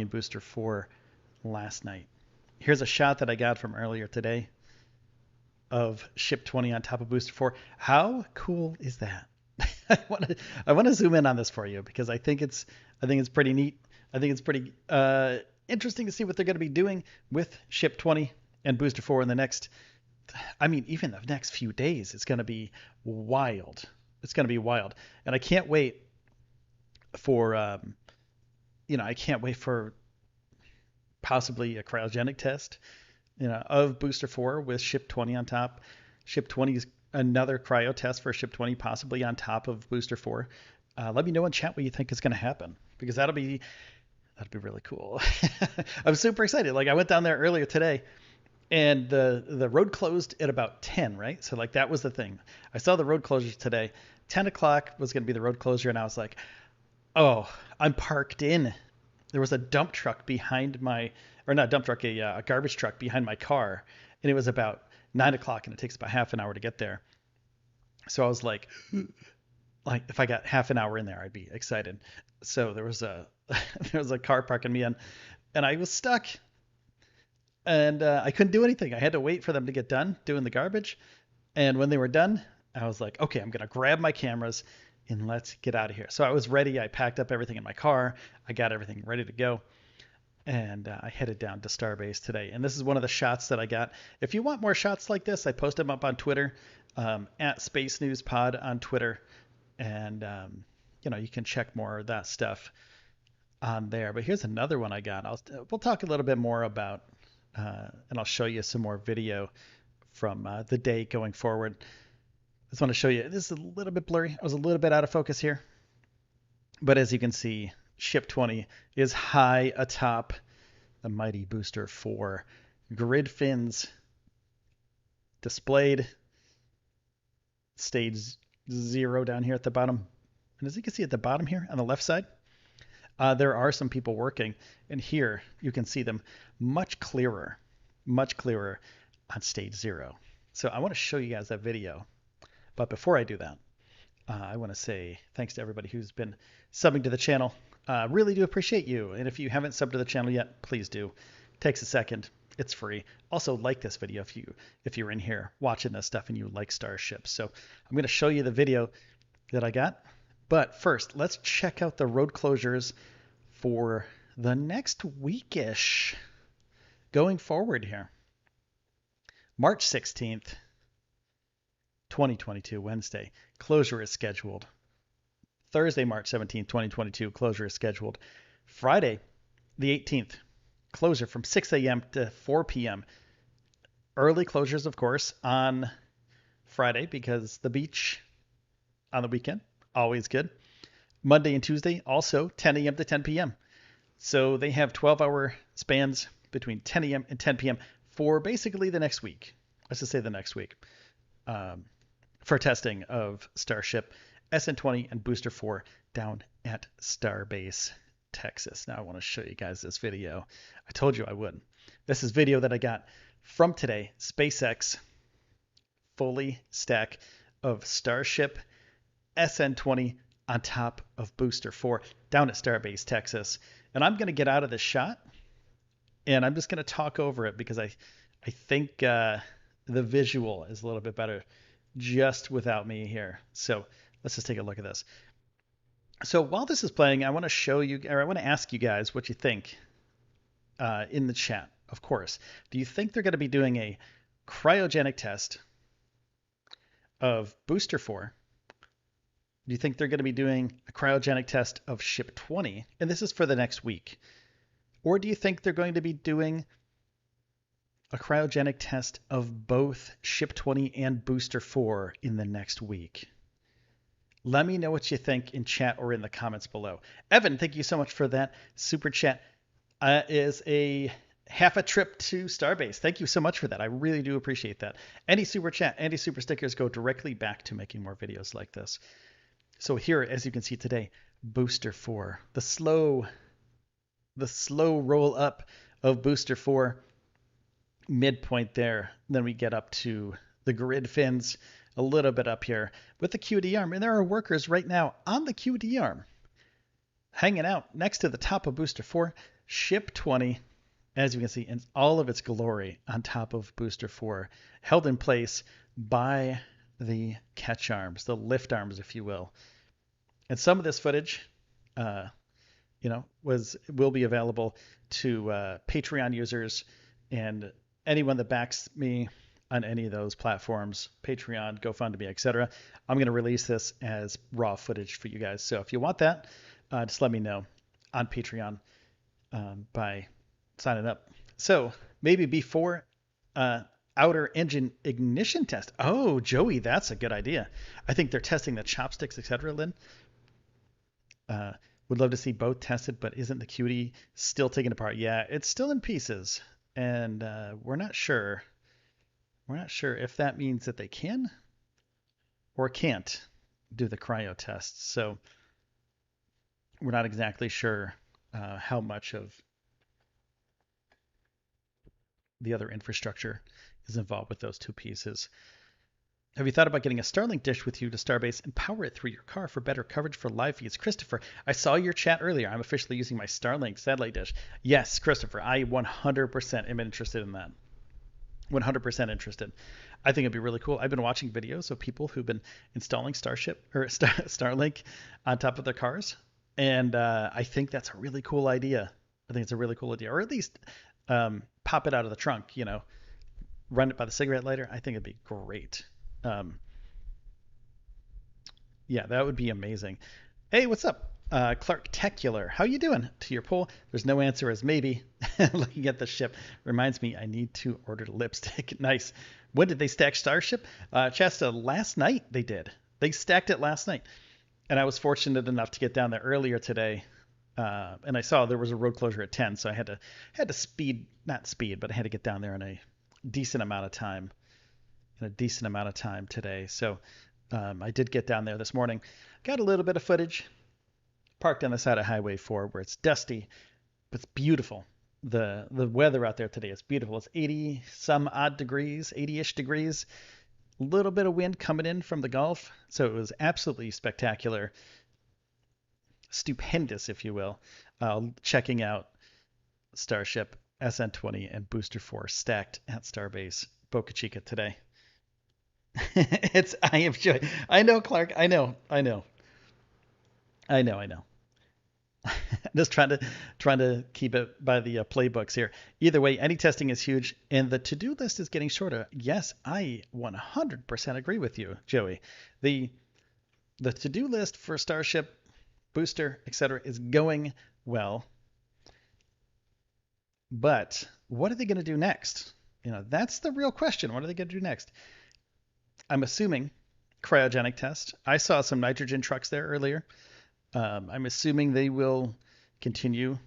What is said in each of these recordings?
in Booster 4 last night. Here's a shot that I got from earlier today of Ship 20 on top of Booster 4. How cool is that? I want to zoom in on this for you because I think it's pretty neat. I think it's pretty interesting to see what they're going to be doing with Ship 20 and Booster 4 in the next, even the next few days. It's going to be wild. It's going to be wild. And I can't wait for, I can't wait for possibly a cryogenic test, of Booster 4 with Ship 20 on top. Ship 20 is another cryo test for Ship 20, possibly on top of Booster 4. Let me know in chat what you think is going to happen, because that'd be really cool. I'm super excited. Like, I went down there earlier today, and the road closed at about 10, right? So like that was the thing. I saw the road closures today. 10 o'clock was going to be the road closure, and I was like, oh, I'm parked in. There was a dump truck behind my, or not dump truck, a garbage truck behind my car, and it was about 9 o'clock, and it takes about half an hour to get there. So I was like if I got half an hour in there, I'd be excited. So there was a car parking me in, and I was stuck, and I couldn't do anything. I had to wait for them to get done doing the garbage, and when they were done, I was like, okay, I'm gonna grab my cameras and let's get out of here. So I was ready. I packed up everything in my car. I got everything ready to go. And I headed down to Starbase today. And this is one of the shots that I got. If you want more shots like this, I post them up on Twitter, at Space News Pod on Twitter. And, you can check more of that stuff on there. But here's another one I got. We'll talk a little bit more about, and I'll show you some more video from the day going forward. I just want to show you, this is a little bit blurry. I was a little bit out of focus here. But as you can see, Ship 20 is high atop the mighty Booster 4. Grid fins displayed. Stage 0 down here at the bottom. And as you can see at the bottom here on the left side, there are some people working. And here you can see them much clearer on stage 0. So I want to show you guys that video. But before I do that, I want to say thanks to everybody who's been subbing to the channel. Really do appreciate you. And if you haven't subbed to the channel yet, please do. Takes a second. It's free. Also, like this video if you're in here watching this stuff and you like Starship. So I'm going to show you the video that I got. But first, let's check out the road closures for the next weekish going forward here. March 16th. 2022, Wednesday. Closure is scheduled. Thursday, March 17th, 2022, closure is scheduled. Friday, the 18th, closure from 6 a.m. to 4 p.m. Early closures, of course, on Friday because the beach on the weekend, always good. Monday and Tuesday, also 10 a.m. to 10 p.m. So they have 12-hour spans between 10 a.m. and 10 p.m. for basically the next week. Let's just say the next week. For testing of Starship, SN20, and Booster 4 down at Starbase, Texas. Now I want to show you guys this video. I told you I would. This is video that I got from today. SpaceX fully stack of Starship SN20 on top of Booster 4 down at Starbase, Texas. And I'm going to get out of this shot, and I'm just going to talk over it because I think the visual is a little bit better just without me here. So let's just take a look at this. So while this is playing, I want to show you, or I want to ask you guys what you think in the chat, of course. Do you think they're going to be doing a cryogenic test of Booster 4? Do you think they're going to be doing a cryogenic test of Ship 20? And this is for the next week. Or do you think they're going to be doing a cryogenic test of both Ship 20 and Booster 4 in the next week? Let me know what you think in chat or in the comments below. Evan, thank you so much for that super chat. Is a half a trip to Starbase. Thank you so much for that. I really do appreciate that. Any super chat, any super stickers go directly back to making more videos like this. So here, as you can see today, Booster 4, the slow roll up of Booster 4. Midpoint there. Then we get up to the grid fins a little bit up here with the QD arm. And there are workers right now on the QD arm hanging out next to the top of Booster 4. Ship 20, as you can see, in all of its glory on top of Booster 4, held in place by the catch arms, the lift arms, if you will. And some of this footage, will be available to Patreon users and anyone that backs me on any of those platforms, Patreon, GoFundMe, etc. I'm going to release this as raw footage for you guys. So if you want that, just let me know on Patreon by signing up. So maybe before outer engine ignition test. Oh, Joey, that's a good idea. I think they're testing the chopsticks, etc. Lynn. Would love to see both tested, but isn't the QD still taken apart? Yeah, it's still in pieces, and we're not sure. We're not sure if that means that they can or can't do the cryo tests. So we're not exactly sure how much of the other infrastructure is involved with those two pieces. Have you thought about getting a Starlink dish with you to Starbase and power it through your car for better coverage for live feeds? Christopher, I saw your chat earlier. I'm officially using my Starlink satellite dish. Yes, Christopher, I 100% am interested in that. 100% interested. I think it'd be really cool. I've been watching videos of people who've been installing Starlink on top of their cars, and I think that's a really cool idea. I think it's a really cool idea, or at least pop it out of the trunk. Run it by the cigarette lighter. I think it'd be great. Yeah, that would be amazing. Hey, what's up? Clark Tecular, how you doing? To your poll, there's no answer as maybe. Looking at the ship reminds me I need to order lipstick. Nice. When did they stack Starship? Chasta, last night they did. They stacked it last night. And I was fortunate enough to get down there earlier today. And I saw there was a road closure at 10, so I had to speed, not speed, but I had to get down there in a decent amount of time. Today. So I did get down there this morning. Got a little bit of footage. Parked on the side of Highway 4 where it's dusty, but it's beautiful. The weather out there today is beautiful. It's 80 some odd degrees, 80-ish degrees. A little bit of wind coming in from the Gulf. So it was absolutely spectacular. Stupendous, if you will. Checking out Starship, SN20, and Booster 4 stacked at Starbase, Boca Chica today. I am sure. I know, Clark. I know. Just trying to keep it by the playbooks here. Either way, any testing is huge, and the to-do list is getting shorter. Yes, I 100% agree with you, Joey. The to-do list for Starship, Booster, etc. is going well. But what are they going to do next? That's the real question. What are they going to do next? I'm assuming cryogenic test. I saw some nitrogen trucks there earlier. I'm assuming they will continue.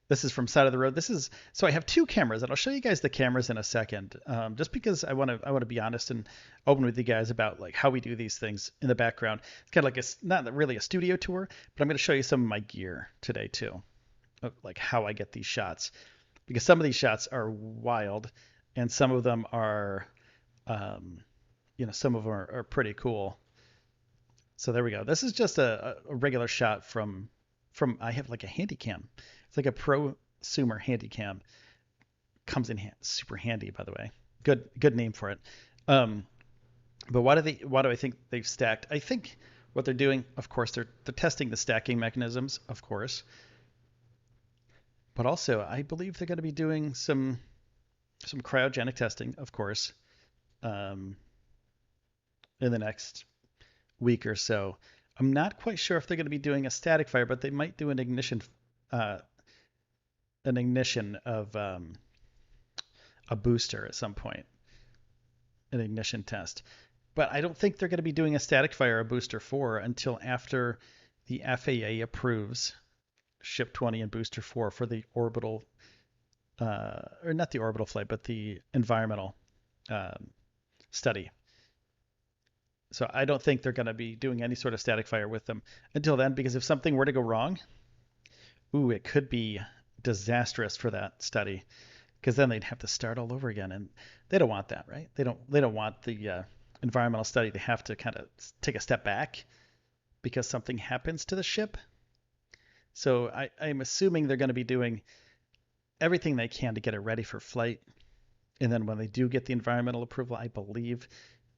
This is from side of the road. So I have two cameras, and I'll show you guys the cameras in a second. Just because I want to be honest and open with you guys about like how we do these things in the background. It's kind of like not really a studio tour, but I'm going to show you some of my gear today too, like how I get these shots, because some of these shots are wild, and some of them are, some of them are pretty cool. So there we go. This is just a regular shot from I have like a handy cam. It's like a prosumer handy cam. Comes in super handy, by the way. Good name for it. But why do I think they've stacked? I think what they're doing, of course, they're testing the stacking mechanisms, of course. But also, I believe they're going to be doing some cryogenic testing, of course, in the next week or so. I'm not quite sure if they're going to be doing a static fire, but they might do an ignition of a booster at some point, an ignition test. But I don't think they're going to be doing a static fire of Booster 4 until after the FAA approves Ship 20 and Booster 4 for the orbital, or not the orbital flight, but the environmental study. So I don't think they're going to be doing any sort of static fire with them until then, because if something were to go wrong, it could be disastrous for that study, because then they'd have to start all over again, and they don't want that, right? They don't want the environmental study to have to kind of take a step back because something happens to the ship. So I'm assuming they're going to be doing everything they can to get it ready for flight. And then when they do get the environmental approval, I believe,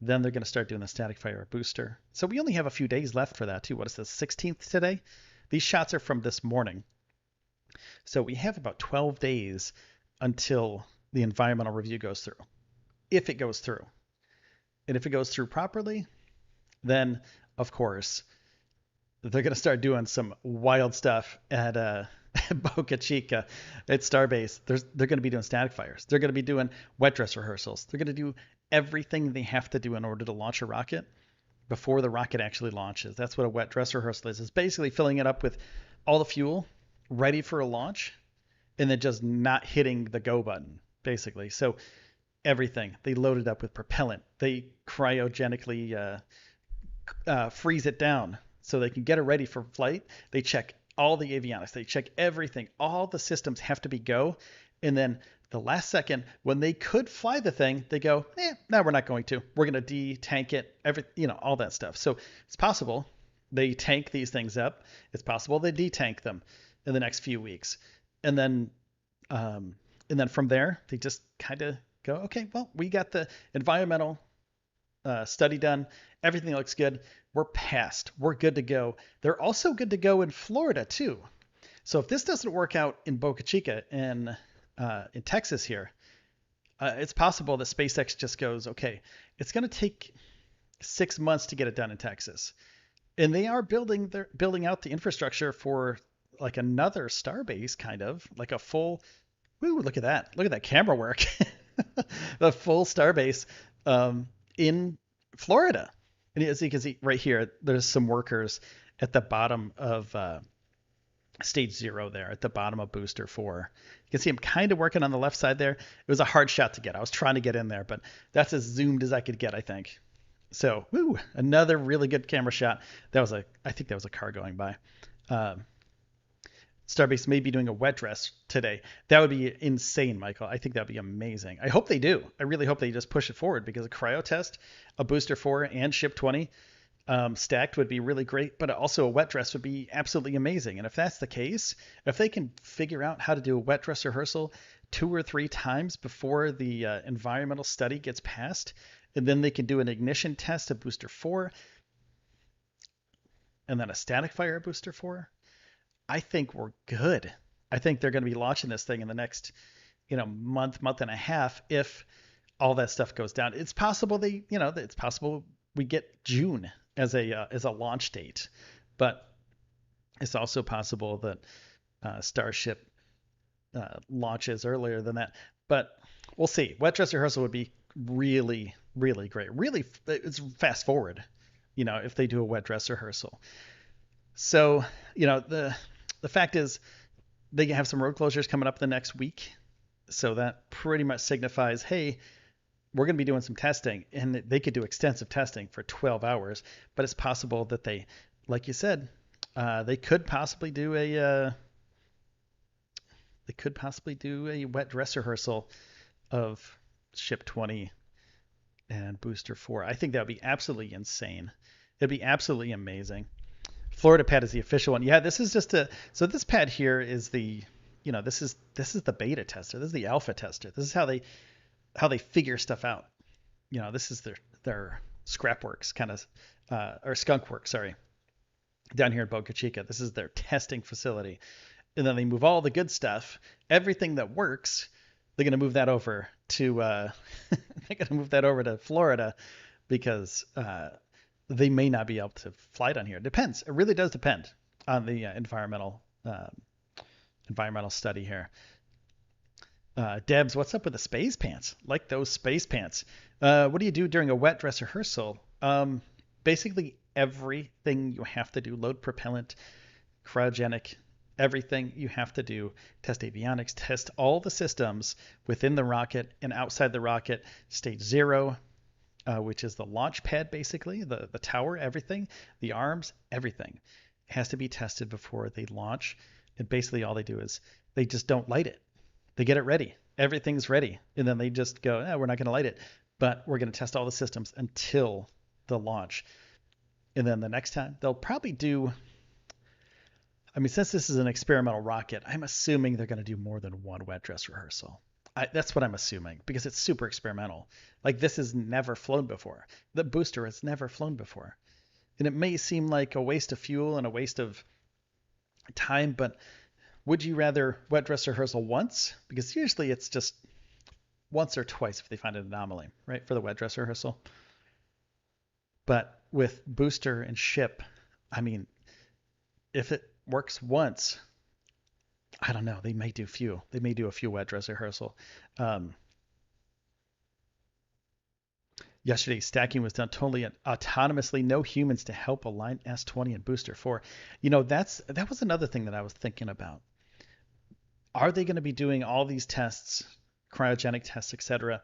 then they're going to start doing the static fire booster. So we only have a few days left for that too. What is this, 16th today? These shots are from this morning. So we have about 12 days until the environmental review goes through, if it goes through. And if it goes through properly, then of course they're going to start doing some wild stuff at Boca Chica at Starbase. They're going to be doing static fires. They're going to be doing wet dress rehearsals. They're going to do everything they have to do in order to launch a rocket before the rocket actually launches. That's what a wet dress rehearsal is. It's basically filling it up with all the fuel ready for a launch and then just not hitting the go button, basically. So everything. They load it up with propellant. They cryogenically freeze it down so they can get it ready for flight. They check all the avionics. They check everything. All the systems have to be go. And then the last second, when they could fly the thing, they go, no, we're not going to. We're going to de-tank it, all that stuff. So it's possible they tank these things up. It's possible they de-tank them in the next few weeks. And then from there, they just kind of go, okay, well, we got the environmental study done. Everything looks good. We're passed. We're good to go. They're also good to go in Florida too. So if this doesn't work out in Boca Chica in Texas here, it's possible that SpaceX just goes, okay, it's going to take 6 months to get it done in Texas. And they are building out the infrastructure for like another Starbase, kind of like a full, look at that. Look at that camera work. The full Starbase in Florida. And as you can see right here, there's some workers at the bottom of stage 0 there, at the bottom of booster 4. You can see I'm kind of working on the left side there. It was a hard shot to get. I was trying to get in there, but that's as zoomed as I could get, I think. So, another really good camera shot. I think that was a car going by. Starbase may be doing a wet dress today. That would be insane, Michael. I think that would be amazing. I hope they do. I really hope they just push it forward, because a cryo test, a booster 4 and ship 20 stacked would be really great, but also a wet dress would be absolutely amazing. And if that's the case, if they can figure out how to do a wet dress rehearsal 2 or 3 times before the environmental study gets passed, and then they can do an ignition test of booster 4 and then a static fire booster 4, I think we're good. I think they're going to be launching this thing in the next, month and a half if all that stuff goes down. It's possible it's possible we get June as a launch date, but it's also possible that Starship launches earlier than that. But we'll see. Wet dress rehearsal would be really, really great. Really, it's fast forward, if they do a wet dress rehearsal. So, the fact is, they have some road closures coming up the next week. So that pretty much signifies, hey, we're going to be doing some testing, and they could do extensive testing for 12 hours, but it's possible that they, like you said, they could possibly do a wet dress rehearsal of ship 20 and booster 4. I think that would be absolutely insane. It'd be absolutely amazing. Florida pad is the official one. Yeah, this is just so this pad here is the, this is the beta tester. This is the alpha tester. This is how they figure stuff out. This is their scrap works kind of, or skunk works, sorry, down here in Boca Chica. This is their testing facility. And then they move all the good stuff, everything that works, they're going to move that over to, Florida, because, they may not be able to fly down here. It depends. It really does depend on the environmental study here. Debs, what's up with the space pants? Like those space pants. What do you do during a wet dress rehearsal? Basically everything you have to do. Load propellant, cryogenic, everything you have to do. Test avionics, test all the systems within the rocket and outside the rocket. Stage 0. Which is the launch pad, basically, the tower, everything, the arms, everything has to be tested before they launch. And basically all they do is they just don't light it. They get it ready. Everything's ready. And then they just go, we're not going to light it, but we're going to test all the systems until the launch. And then the next time they'll probably do, I mean, since this is an experimental rocket, I'm assuming they're going to do more than one wet dress rehearsal. That's what I'm assuming because it's super experimental. Like this has never flown before. The booster has never flown before. And it may seem like a waste of fuel and a waste of time, but would you rather wet dress rehearsal once? Because usually it's just once or twice if they find an anomaly, right, for the wet dress rehearsal. But with booster and ship, I mean, if it works once, I don't know. They may do few. They may do a few wet dress rehearsal. Um, Yesterday, stacking was done totally autonomously. No humans to help align S20 and booster 4. That was another thing that I was thinking about. Are they going to be doing all these tests, cryogenic tests, etc.,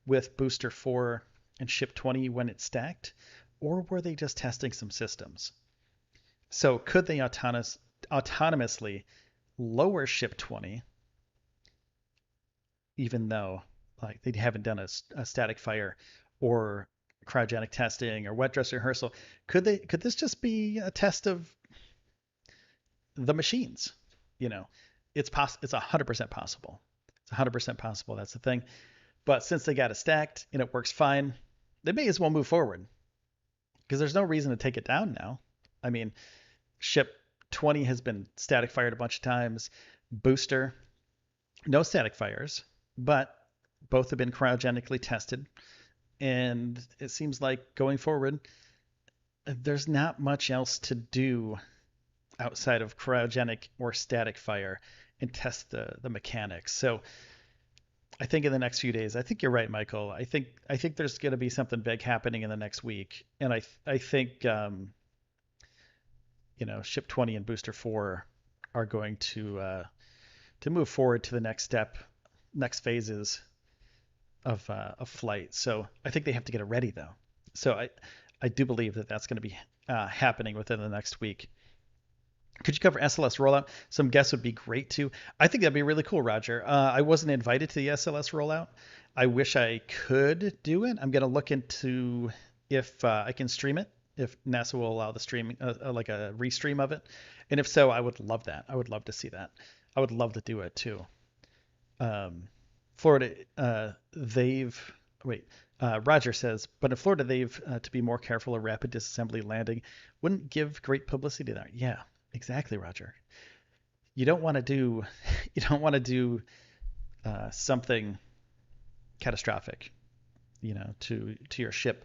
with booster 4 and ship 20 when it's stacked, or were they just testing some systems? So could they autonomously lower ship 20, even though like they haven't done a static fire or cryogenic testing or wet dress rehearsal? Could this just be a test of the machines? It's 100% possible. It's 100% possible. That's the thing. But since they got it stacked and it works fine, they may as well move forward because there's no reason to take it down now. I mean, ship 20 has been static fired a bunch of times. Booster, no static fires, but both have been cryogenically tested. And it seems like going forward, there's not much else to do outside of cryogenic or static fire and test the mechanics. So I think in the next few days, I think you're right, Michael. I think there's going to be something big happening in the next week, and I think ship 20 and booster 4 are going to move forward to the next step, next phases of flight. So I think they have to get it ready though. So I do believe that that's going to be happening within the next week. Could you cover SLS rollout? Some guests would be great too. I think that'd be really cool, Roger. I wasn't invited to the SLS rollout. I wish I could do it. I'm going to look into if I can stream it, if NASA will allow the streaming, like a restream of it. And if so, I would love that. I would love to see that. I would love to do it too. Florida, Roger says, but in Florida, to be more careful of rapid disassembly landing wouldn't give great publicity there. Yeah, exactly, Roger. You don't want to do something catastrophic, to your ship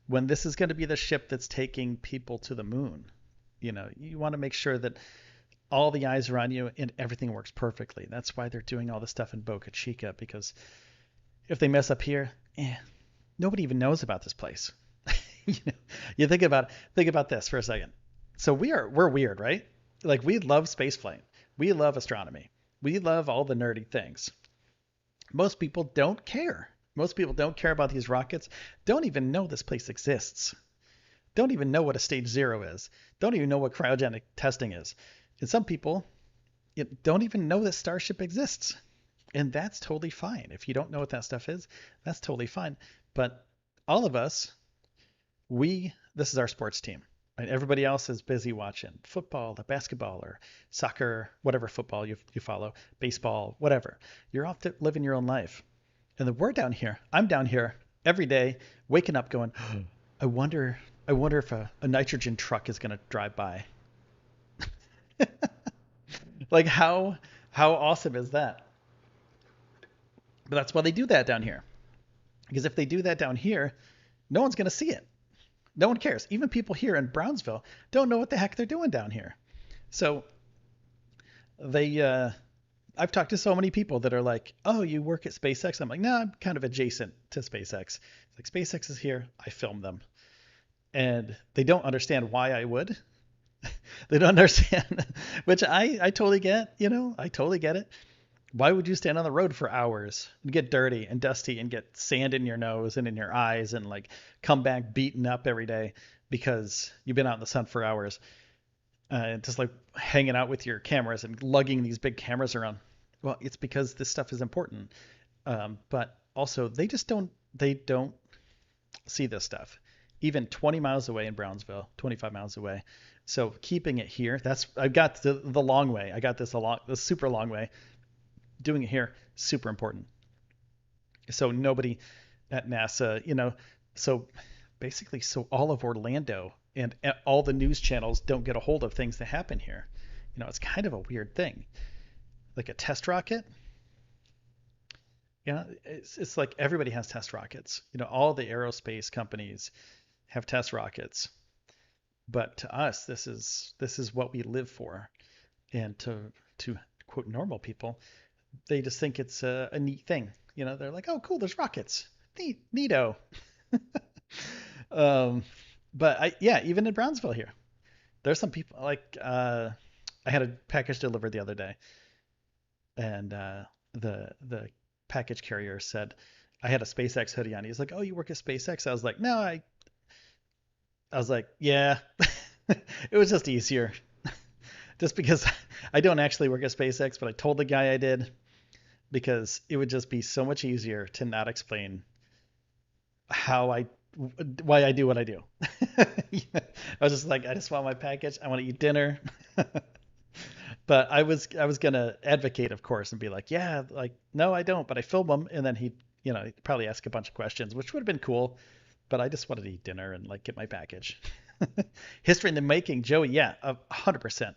when this is going to be the ship that's taking people to the moon. You want to make sure that all the eyes are on you and everything works perfectly. That's why they're doing all this stuff in Boca Chica, because if they mess up here, nobody even knows about this place. You think about this for a second. So we're weird, right? Like we love spaceflight. We love astronomy. We love all the nerdy things. Most people don't care. Most people don't care about these rockets. Don't even know this place exists. Don't even know what a stage 0 is. Don't even know what cryogenic testing is. And some people don't even know that Starship exists. And that's totally fine. If you don't know what that stuff is, that's totally fine. But all of us, this is our sports team. Right? Everybody else is busy watching football, or basketball, or soccer, whatever football you follow, baseball, whatever. You're off to living your own life. And then we're down here. I'm down here every day, waking up going, I wonder if a nitrogen truck is going to drive by. Like how awesome is that? But that's why they do that down here. Because if they do that down here, no one's going to see it. No one cares. Even people here in Brownsville don't know what the heck they're doing down here. So I've talked to so many people that are like, oh, you work at SpaceX? I'm like, no, I'm kind of adjacent to SpaceX. It's like SpaceX is here. I film them. And they don't understand why I would. They don't understand, which I totally get, I totally get it. Why would you stand on the road for hours and get dirty and dusty and get sand in your nose and in your eyes and like come back beaten up every day because you've been out in the sun for hours, just like hanging out with your cameras and lugging these big cameras around? Well, it's because this stuff is important. But also they don't see this stuff. Even 20 miles away in Brownsville, 25 miles away, So keeping it here, I've got the long way. I got the super long way. Doing it here, super important. So nobody at NASA, so basically, so all of Orlando and all the news channels don't get a hold of things that happen here. It's kind of a weird thing. Like a test rocket, it's like everybody has test rockets. All the aerospace companies have test rockets, but to us, this is what we live for. And to quote normal people, they just think it's a neat thing. They're like, oh, cool, there's rockets. Neato. um, but yeah, even in Brownsville here, there's some people like I had a package delivered the other day, and the package carrier said I had a SpaceX hoodie on. He's like, "Oh, you work at SpaceX?" I was like, "No, I was like, yeah." It was just easier, just because I don't actually work at SpaceX, but I told the guy I did because it would just be so much easier to not explain why I do what I do. I was just like, I just want my package. I want to eat dinner. But I was gonna advocate, of course, and be like, yeah, like no, I don't, but I film them, and then he'd probably ask a bunch of questions, which would have been cool. But I just wanted to eat dinner and like get my package. History in the making, Joey. Yeah, 100%.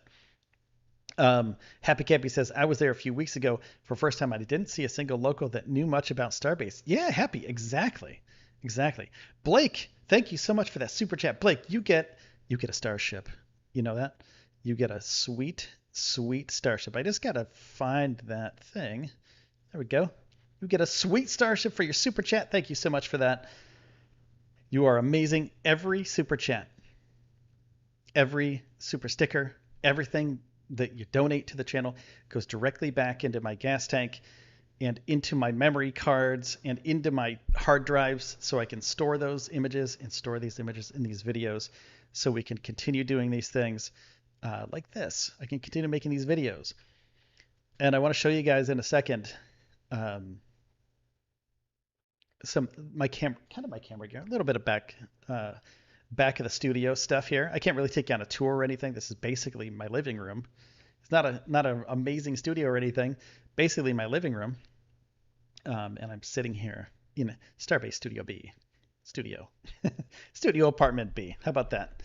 Happy Cappy says, I was there a few weeks ago for first time. I didn't see a single local that knew much about Starbase. Yeah, Happy, exactly. Exactly. Blake, thank you so much for that super chat. Blake, you get a Starship. You know that? You get a sweet, sweet Starship. I just gotta find that thing. There we go. You get a sweet Starship for your super chat. Thank you so much for that. You are amazing. Every super chat, every super sticker, everything that you donate to the channel goes directly back into my gas tank and into my memory cards and into my hard drives, so I can store those images and store these images in these videos, so we can continue doing these things like this. I can continue making these videos. And I want to show you guys in a second my camera gear, a little bit of back of the studio stuff here. I can't really take you on a tour or anything. This is basically my living room. It's not an amazing studio or anything. Basically my living room. And I'm sitting here in Starbase Studio B. Studio Apartment B. How about that?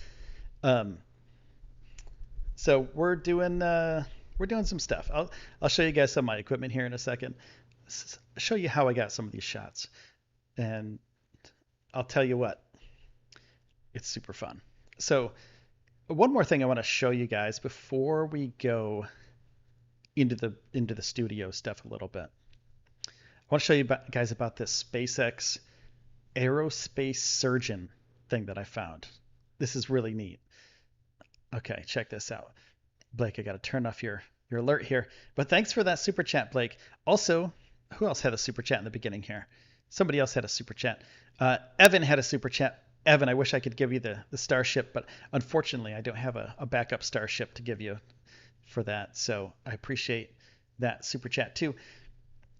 So we're doing some stuff. I'll show you guys some of my equipment here in a second. Show you how I got some of these shots. And I'll tell you what, it's super fun. So one more thing I want to show you guys before we go into the studio stuff a little bit. I want to show you guys about this SpaceX Aerospace surgeon thing that I found. This is really neat. Okay, check this out. Blake, I got to turn off your alert here. But thanks for that super chat, Blake. Also, who else had a super chat in the beginning here? Somebody else had a super chat. Evan had a super chat. Evan, I wish I could give you the Starship, but unfortunately I don't have a backup Starship to give you for that. So I appreciate that super chat too.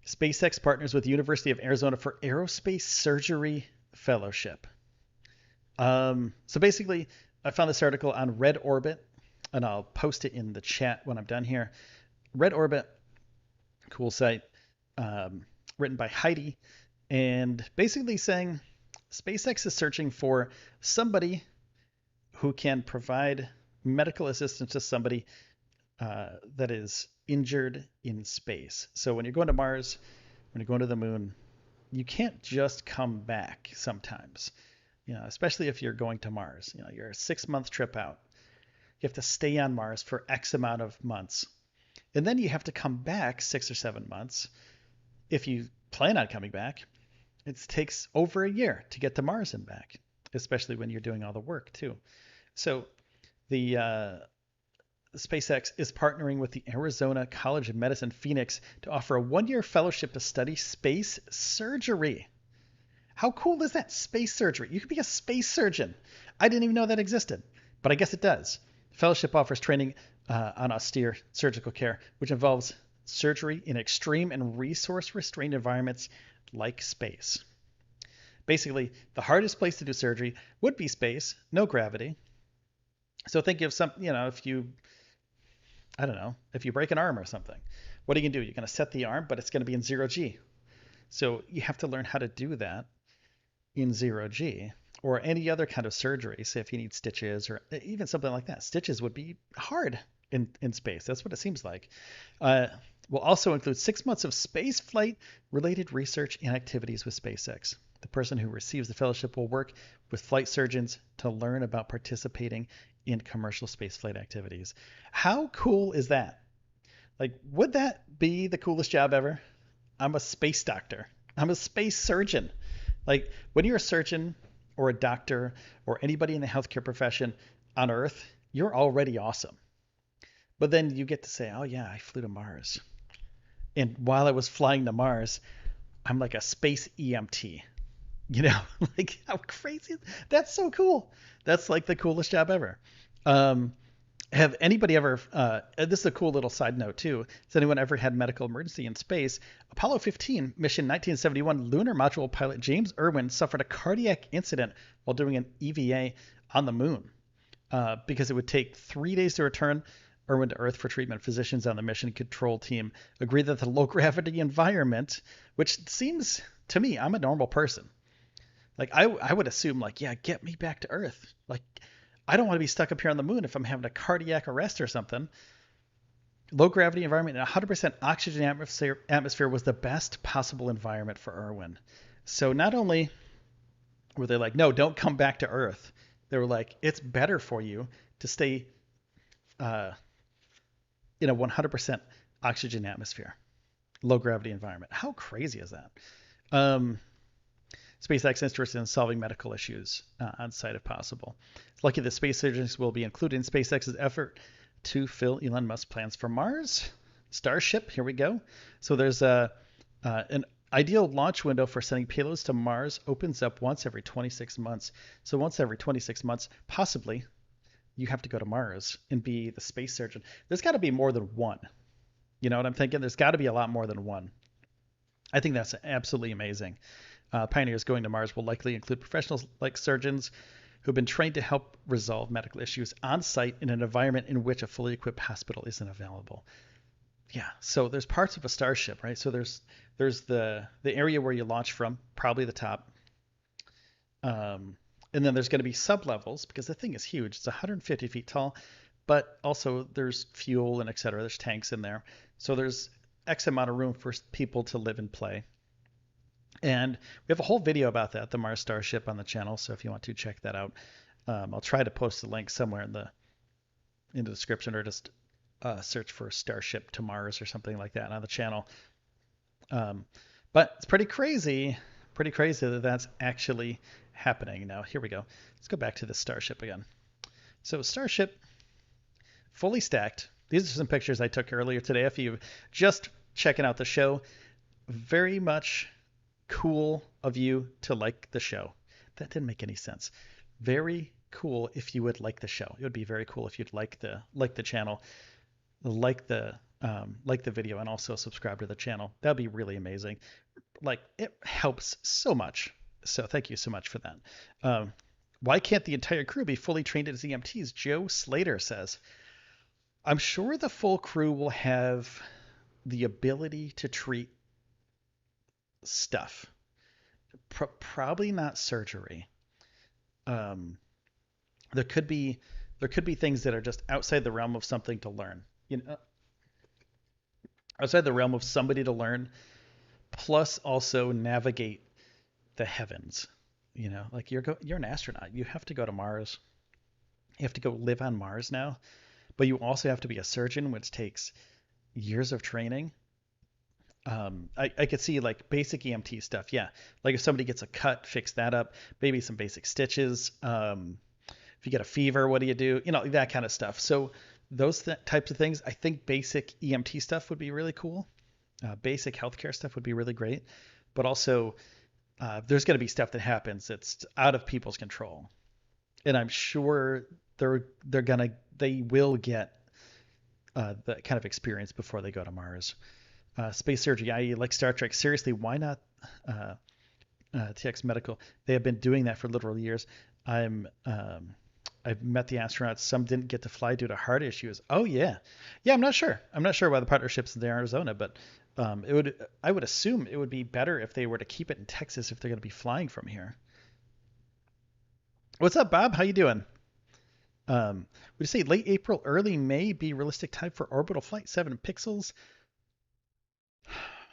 SpaceX partners with the University of Arizona for Aerospace Surgery Fellowship. So basically, I found this article on Red Orbit, and I'll post it in the chat when I'm done here. Red Orbit, cool site, written by Heidi, and basically saying SpaceX is searching for somebody who can provide medical assistance to somebody that is injured in space. So when you're going to Mars, when you're going to the moon, you can't just come back sometimes, especially if you're going to Mars. You're a 6-month trip out. You have to stay on Mars for X amount of months. And then you have to come back 6 or 7 months. If you plan on coming back, it takes over a year to get to Mars and back, especially when you're doing all the work too. So the SpaceX is partnering with the Arizona College of Medicine, Phoenix, to offer a 1-year fellowship to study space surgery. How cool is that? Space surgery. You could be a space surgeon. I didn't even know that existed, but I guess it does. Fellowship offers training on austere surgical care, which involves surgery in extreme and resource-restrained environments like space. Basically, the hardest place to do surgery would be space, no gravity. So think of some, if you, I don't know, if you break an arm or something, what are you gonna do? You're gonna set the arm, but it's gonna be in 0G. So you have to learn how to do that in 0G, or any other kind of surgery. Say if you need stitches or even something like that. Stitches would be hard in space. That's what it seems like. Uh, will also include 6 months of space flight related research and activities with SpaceX. The person who receives the fellowship will work with flight surgeons to learn about participating in commercial spaceflight activities. How cool is that? Like, would that be the coolest job ever? I'm a space doctor. I'm a space surgeon. Like, when you're a surgeon or a doctor or anybody in the healthcare profession on Earth, you're already awesome. But then you get to say, oh, yeah, I flew to Mars. And while I was flying to Mars, I'm like a space EMT. You know, like how crazy. That's so cool. That's like the coolest job ever. Um, have anybody ever, this is a cool little side note too. Has anyone ever had medical emergency in space? Apollo 15 mission 1971 lunar module pilot James Irwin suffered a cardiac incident while doing an EVA on the moon. Because it would take 3 days to return Irwin to Earth for treatment. Physicians on the mission control team agreed that the low gravity environment, which seems to me, I'm a normal person. Like I would assume like, yeah, get me back to Earth. Like I don't want to be stuck up here on the moon if I'm having a cardiac arrest or something. Low gravity environment and 100% oxygen atmosphere was the best possible environment for Irwin. So not only were they like, no, don't come back to Earth, they were like, it's better for you to stay uh, in a 100% oxygen atmosphere, low gravity environment. How crazy is that? Um, SpaceX is interested in solving medical issues on site if possible. It's lucky that space surgeons will be included in SpaceX's effort to fill Elon Musk's plans for Mars. Starship, here we go. So there's an ideal launch window for sending payloads to Mars opens up once every 26 months. So once every 26 months, possibly, you have to go to Mars and be the space surgeon. There's got to be more than one. You know what I'm thinking? There's got to be a lot more than one. I think that's absolutely amazing. Pioneers going to Mars will likely include professionals like surgeons who've been trained to help resolve medical issues on site in an environment in which a fully equipped hospital isn't available. Yeah, so there's parts of a Starship, right? So there's the area where you launch from, probably the top, and then there's going to be sub-levels because the thing is huge. It's 150 feet tall, but also there's fuel and et cetera. There's tanks in there, so there's X amount of room for people to live and play. And we have a whole video about that, the Mars Starship, on the channel. So if you want to check that out, I'll try to post the link somewhere in the description, or just search for Starship to Mars or something like that on the channel. But it's pretty crazy that that's actually happening. Now here we go. Let's go back to the Starship again. So Starship, fully stacked. These are some pictures I took earlier today. If you're just checking out the show, very much cool of you to like the show. That didn't make any sense. Very cool if you would like the show. It would be very cool if you'd like the channel, like the video, and also subscribe to the channel. That'd be really amazing. Like, it helps so much. So thank you so much for that. Why can't the entire crew be fully trained as EMTs? Joe Slater says, I'm sure the full crew will have the ability to treat stuff. Probably not surgery. There could be things that are just outside the realm of something to learn. Outside the realm of somebody to learn, plus also navigate the heavens. Like you're an astronaut. You have to go to Mars. You have to go live on Mars now, but you also have to be a surgeon, which takes years of training. I could see like basic EMT stuff. Yeah. Like if somebody gets a cut, fix that up, maybe some basic stitches. If you get a fever, what do you do? That kind of stuff. So those types of things, I think basic EMT stuff would be really cool. Basic healthcare stuff would be really great. But also there's going to be stuff that happens that's out of people's control. And I'm sure they will get that kind of experience before they go to Mars. Space surgery, i.e. like Star Trek. Seriously, why not TX Medical? They have been doing that for literal years. I I've met the astronauts. Some didn't get to fly due to heart issues. Oh yeah, yeah. I'm not sure. I'm not sure why the partnership's in Arizona, but I would assume it would be better if they were to keep it in Texas if they're going to be flying from here. What's up, Bob? How you doing? Would you say late April, early May be realistic time for orbital flight? 7 pixels.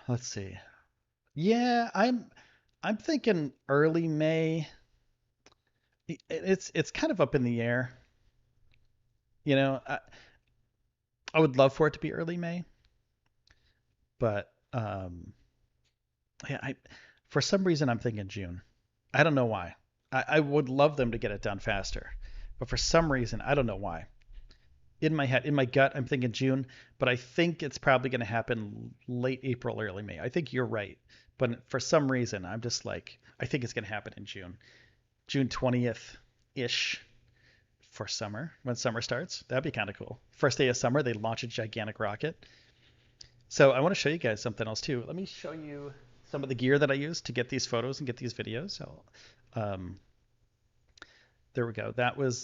Let's see. Yeah, I'm thinking early May. It's kind of up in the air. You know, I would love for it to be early May, but yeah, for some reason I'm thinking June. I don't know why. I would love them to get it done faster, but for some reason I don't know why. In my head, in my gut, I'm thinking June, but I think it's probably going to happen late April, early May. I think you're right, but for some reason I'm just like I think it's going to happen in June, June 20th ish for summer when summer starts. That'd be kind of cool. First day of summer, they launch a gigantic rocket. So I want to show you guys something else too. Let me show you some of the gear that I use to get these photos and get these videos. So, um, there we go. That was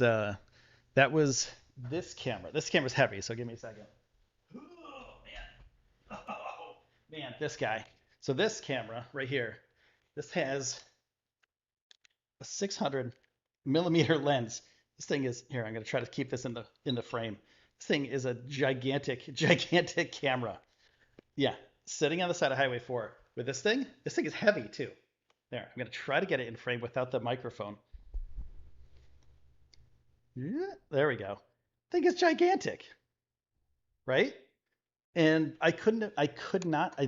this camera. This camera's heavy, so give me a second. Oh man, oh man, this guy. So this camera right here, this has a 600 millimeter lens. This thing is here. I'm going to try to keep this in the frame. This thing is a gigantic, gigantic camera. Yeah, sitting on the side of Highway 4 with this thing. This thing is heavy too. There, I'm going to try to get it in frame without the microphone. Yeah, there we go. Thing is gigantic, right? And I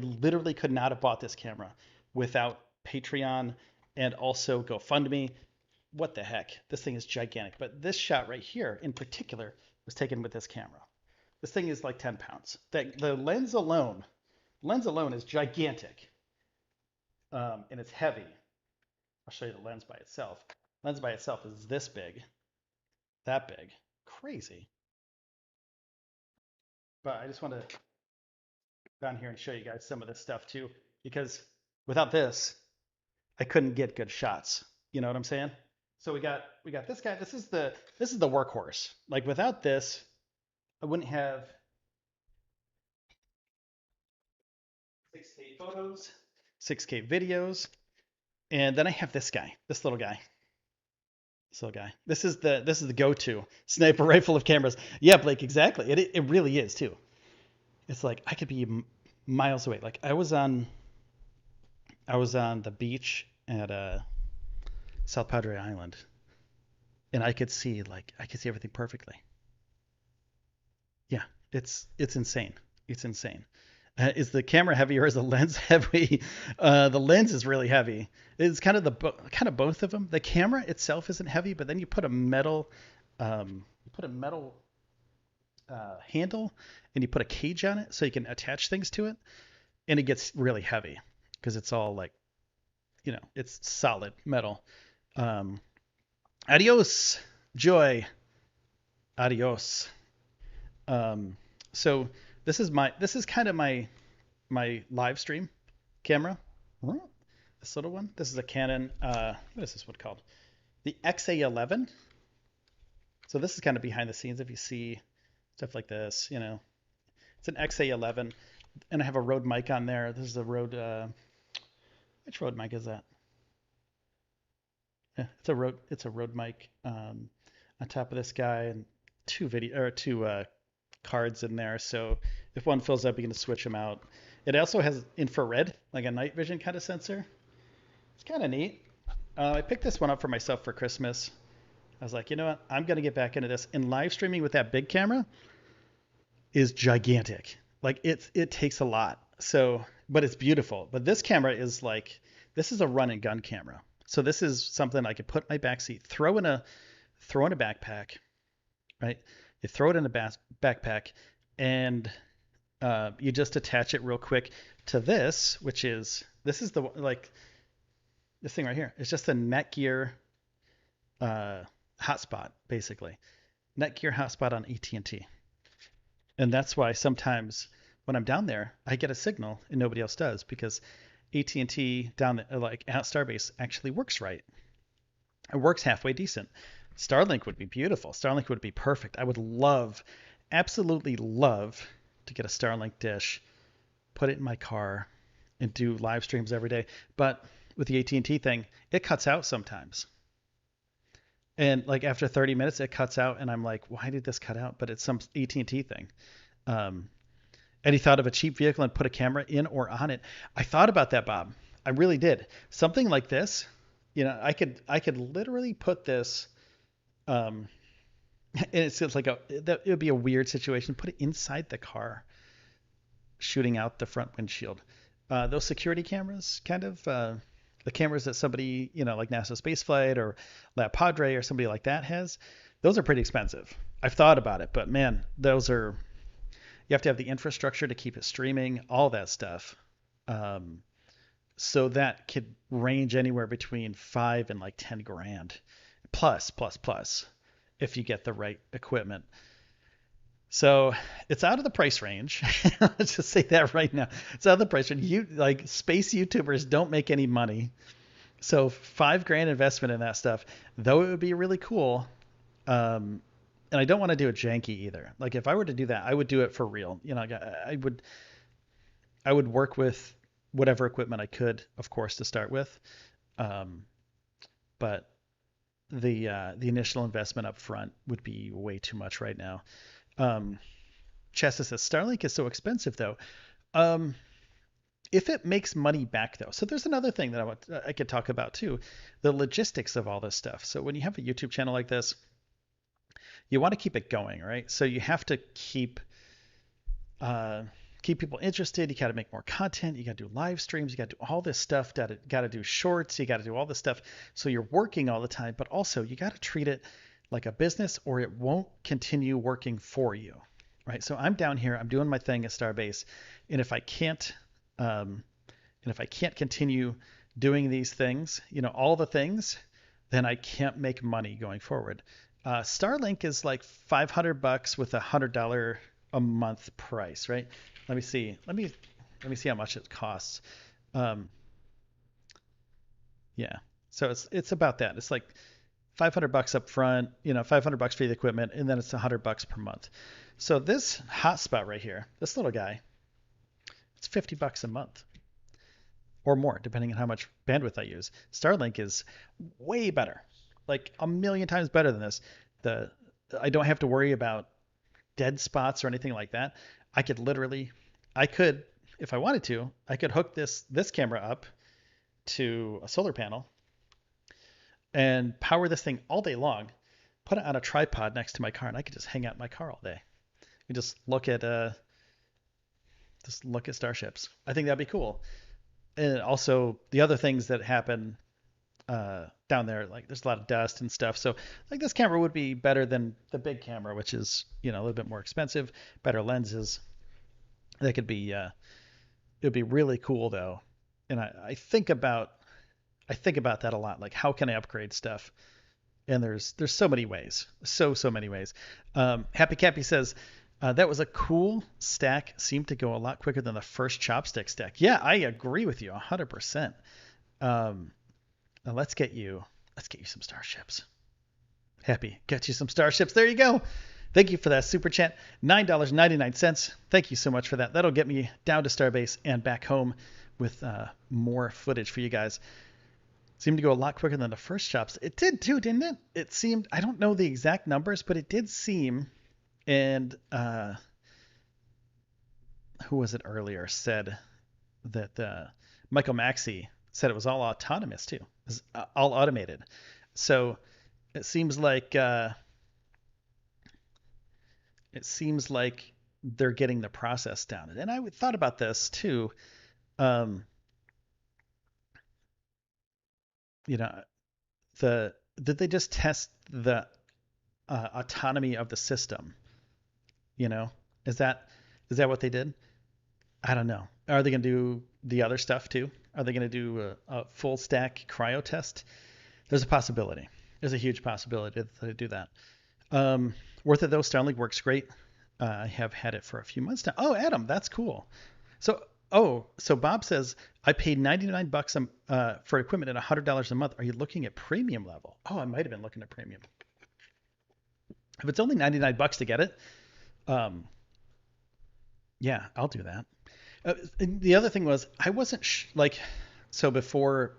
literally could not have bought this camera without Patreon and also GoFundMe. What the heck? This thing is gigantic. But this shot right here in particular was taken with this camera. This thing is like 10 pounds. The lens alone is gigantic, and it's heavy. I'll show you the lens by itself. Lens by itself is this big, that big, crazy. But I just want to down here and show you guys some of this stuff too, because without this, I couldn't get good shots. You know what I'm saying? So we got this guy. This is the workhorse. Like without this, I wouldn't have 6K photos, 6K videos, and then I have this guy, this little guy. This little guy. This is the go-to sniper rifle of cameras. Yeah, Blake, exactly. It really is too. It's like I could be miles away. Like I was on the beach at South Padre Island, and I could see everything perfectly. Yeah, it's insane. It's insane. Is the camera heavy or is the lens heavy? The lens is really heavy. It's kind of kind of both of them. The camera itself isn't heavy, but then you put a metal handle and you put a cage on it so you can attach things to it, and it gets really heavy because it's all like, it's solid metal. Um, Adios, Joy. Adios. Um, so this is kind of my live stream camera. This little one. This is a Canon. What is this one called? The XA11. So this is kind of behind the scenes. If you see stuff like this, it's an XA11, and I have a Rode mic on there. This is a Rode. Which Rode mic is that? Yeah, it's a Rode mic on top of this guy, and two cards in there. So if one fills up, you can switch them out. It also has infrared, like a night vision kind of sensor. It's kind of neat. I picked this one up for myself for Christmas. I was like, you know what? I'm gonna get back into this. And live streaming with that big camera is gigantic. Like it takes a lot. So, but it's beautiful. But this camera is like, this is a run and gun camera. So this is something I could put in my backseat, throw in a backpack, right? You throw it in a backpack, and you just attach it real quick to this, this is this thing right here. It's just a Netgear hotspot, basically. Netgear hotspot on AT&T. And that's why sometimes when I'm down there, I get a signal and nobody else does, because AT&T down there, like at Starbase, actually works right. It works halfway decent. Starlink would be beautiful. Starlink would be perfect. I would love, absolutely love to get a Starlink dish, put it in my car, and do live streams every day. But with the AT&T thing, it cuts out sometimes. And like after 30 minutes, it cuts out, and I'm like, why did this cut out? But it's some AT&T thing. Um, and he thought of a cheap vehicle and put a camera in or on it. I thought about that, Bob. I really did. Something like this, I could literally put this. Um, and it's just like it would be a weird situation. Put it inside the car, shooting out the front windshield. Those security cameras, kind of the cameras that somebody, like NASA Spaceflight or Lab Padre or somebody like that has, those are pretty expensive. I've thought about it, but man, you have to have the infrastructure to keep it streaming, all that stuff. Um, so that could range anywhere between 5 and like 10 grand, plus, if you get the right equipment. So it's out of the price range. Let's just say that right now. It's out of the price range. Like space YouTubers don't make any money. So 5 grand investment in that stuff, though it would be really cool. Um, and I don't want to do it janky either. Like if I were to do that, I would do it for real. I would work with whatever equipment I could, of course, to start with. Um, but the initial investment up front would be way too much right now. Um, Chesta says Starlink is so expensive though. Um, if it makes money back though, so there's another thing that I could talk about too, the logistics of all this stuff. So when you have a YouTube channel like this, you want to keep it going, right? So you have to keep people interested. You got to make more content. You got to do live streams. You got to do all this stuff. Got to do shorts. You got to do all this stuff. So you're working all the time, but also you got to treat it like a business or it won't continue working for you, right? So I'm down here. I'm doing my thing at Starbase, and if I can't, continue doing these things, all the things, then I can't make money going forward. Starlink is like $500 with $100 a month price, right? Let me see. Let me see how much it costs. Um, yeah. So it's about that. It's like $500 up front, $500 for the equipment, and then it's $100 per month. So this hotspot right here, this little guy, it's $50 a month or more, depending on how much bandwidth I use. Starlink is way better, like a million times better than this. I don't have to worry about dead spots or anything like that. I could, if I wanted to, I could hook this camera up to a solar panel and power this thing all day long, put it on a tripod next to my car, and I could just hang out in my car all day and just look at starships. I think that'd be cool. And also the other things that happen down there, like there's a lot of dust and stuff. So like this camera would be better than the big camera, which is a little bit more expensive, better lenses. That could be it would be really cool though. And I think about that a lot. Like how can I upgrade stuff? And there's so many ways, so many ways. Happy Cappy says that was a cool stack. Seemed to go a lot quicker than the first Chopstick stack. Yeah, I agree with you 100%. Now let's get you some starships. Happy, get you some starships. There you go. Thank you for that super chat. $9.99. Thank you so much for that. That'll get me down to Starbase and back home with more footage for you guys. Seemed to go a lot quicker than the first Chopstick. It did too, didn't it? It seemed, I don't know the exact numbers, but it did seem, and who was it earlier said that Michael Maxey said it was all autonomous too. It was all automated. So it seems like they're getting the process down. And I thought about this too. Um, you know, did they just test the autonomy of the system? Is that what they did? I don't know. Are they going to do the other stuff too? Are they going to do a full stack cryo test? There's a possibility. There's a huge possibility that they do that. Worth it though. Starlink works great. I have had it for a few months now. Oh, Adam, that's cool. So Bob says I paid $99 for equipment at $100 a month. Are you looking at premium level? Oh, I might have been looking at premium. If it's only 99 bucks to get it, um, yeah, I'll do that. And the other thing was I wasn't like, so before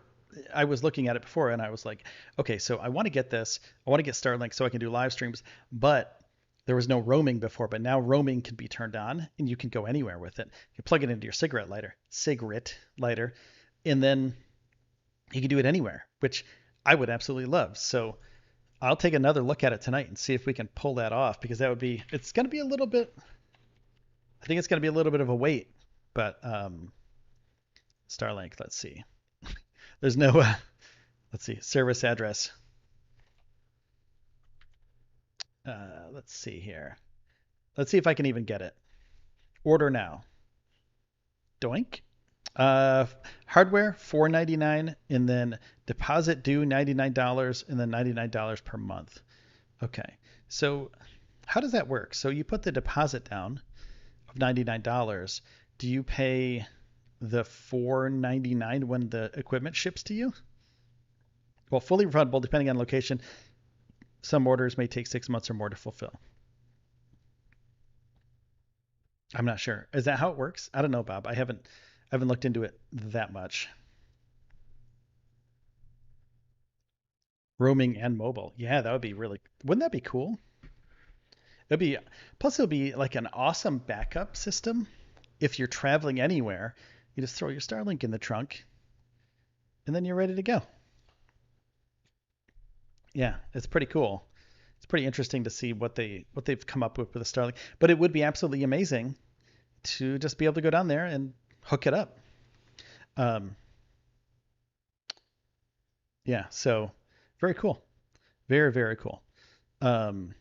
I was looking at it before and I was like, okay, so I want to get this. I want to get Starlink so I can do live streams, but there was no roaming before, but now roaming can be turned on and you can go anywhere with it. You plug it into your cigarette lighter, and then you can do it anywhere, which I would absolutely love. So I'll take another look at it tonight and see if we can pull that off because it's going to be a little bit, I think it's going to be a little bit of a wait, but Starlink, let's see. There's no, let's see, service address. Let's see here. Let's see if I can even get it. Order now. Doink. Uh, Hardware $4.99 and then deposit due $99 and then $99 per month. Okay. So how does that work? So you put the deposit down of $99. Do you pay the $4.99 when the equipment ships to you? Well, fully refundable depending on location. Some orders may take 6 months or more to fulfill. I'm not sure. Is that how it works? I don't know, Bob. I haven't looked into it that much. Roaming and mobile. Yeah, that would be really. Wouldn't that be cool? It'd be plus it'll be like an awesome backup system. If you're traveling anywhere, you just throw your Starlink in the trunk and then you're ready to go. Yeah, it's pretty cool. It's pretty interesting to see what they've come up with the Starlink. But it would be absolutely amazing to just be able to go down there and hook it up. Um, yeah, so very cool. Very, very cool. Um,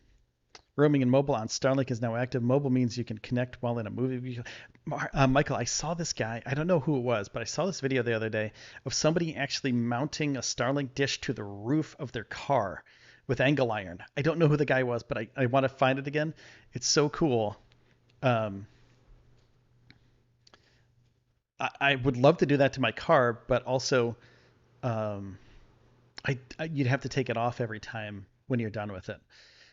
Roaming and mobile on Starlink is now active. Mobile means you can connect while in a movie. Michael, I saw this guy. I don't know who it was, but I saw this video the other day of somebody actually mounting a Starlink dish to the roof of their car with angle iron. I don't know who the guy was, but I want to find it again. It's so cool. Um, I would love to do that to my car, but also um, you'd have to take it off every time when you're done with it.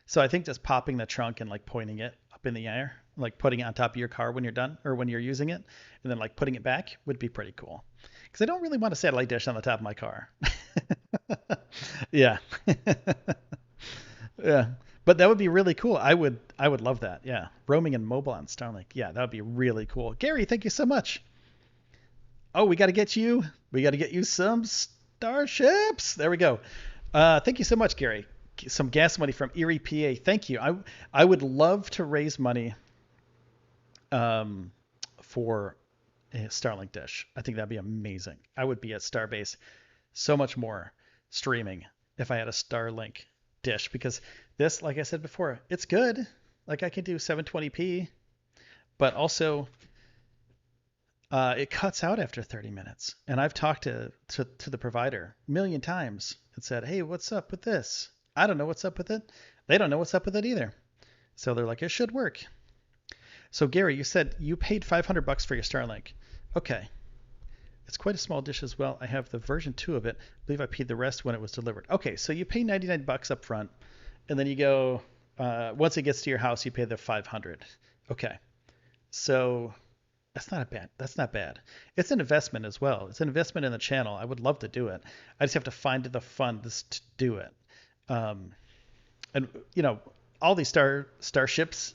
So I think just popping the trunk and like pointing it up in the air, like putting it on top of your car when you're done or when you're using it, and then like putting it back would be pretty cool. Because I don't really want a satellite dish on the top of my car. Yeah. Yeah. But that would be really cool. I would love that. Yeah. Roaming and mobile on Starlink. Yeah, that would be really cool. Gary, thank you so much. Oh, we got to get you some starships. There we go. Thank you so much, Gary. Some gas money from Erie, PA. Thank you. I would love to raise money for a Starlink dish. I think that'd be amazing. I would be at Starbase so much more streaming if I had a Starlink dish because this, like I said before, it's good. Like I can do 720p, but also it cuts out after 30 minutes. And I've talked to the provider a million times and said, hey, what's up with this? I don't know what's up with it. They don't know what's up with it either. So they're like, it should work. So Gary, you said you paid $500 for your Starlink. Okay. It's quite a small dish as well. I have the version 2 of it. I believe I paid the rest when it was delivered. Okay, so you pay $99 up front, and then you go, once it gets to your house, you pay the 500. Okay. So that's not bad. It's an investment as well. It's an investment in the channel. I would love to do it. I just have to find the funds to do it. Um, and all these starships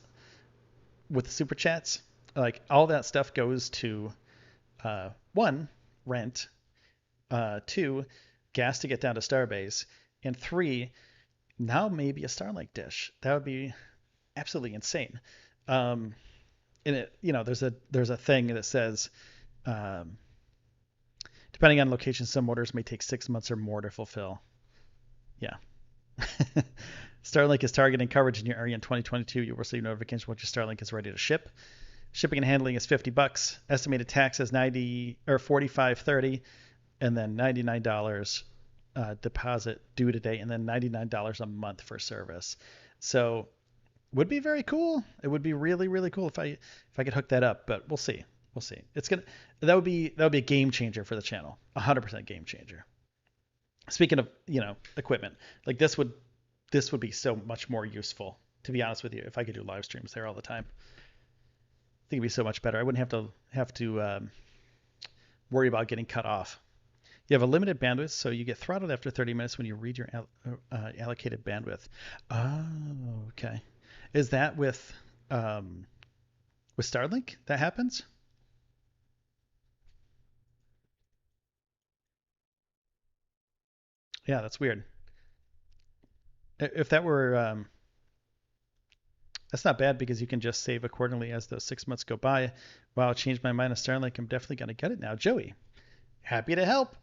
with the super chats, like all that stuff goes to one, rent, two, gas to get down to Starbase, and three, now maybe a Starlink dish. That would be absolutely insane. And there's a thing that says, depending on location, some orders may take 6 months or more to fulfill. Yeah. Starlink is targeting coverage in your area in 2022. You'll receive notification once your Starlink is ready to ship. Shipping and handling is $50. Estimated tax is 90 or 45.30, and then $99 deposit due today, and then $99 a month for service. So would be very cool. It would be really, really cool if I could hook that up, but we'll see. We'll see. That would be a game changer for the channel. 100% game changer. Speaking of, equipment, like this would be so much more useful to be honest with you, if I could do live streams there all the time. I think it'd be so much better. I wouldn't have to worry about getting cut off. You have a limited bandwidth, so you get throttled after 30 minutes when you read your allocated bandwidth. Oh, okay. Is that with Starlink that happens? Yeah, that's weird. If that were that's not bad because you can just save accordingly as those 6 months go by. Wow, I changed my mind on Starlink. I'm definitely gonna get it now. Joey, happy to help.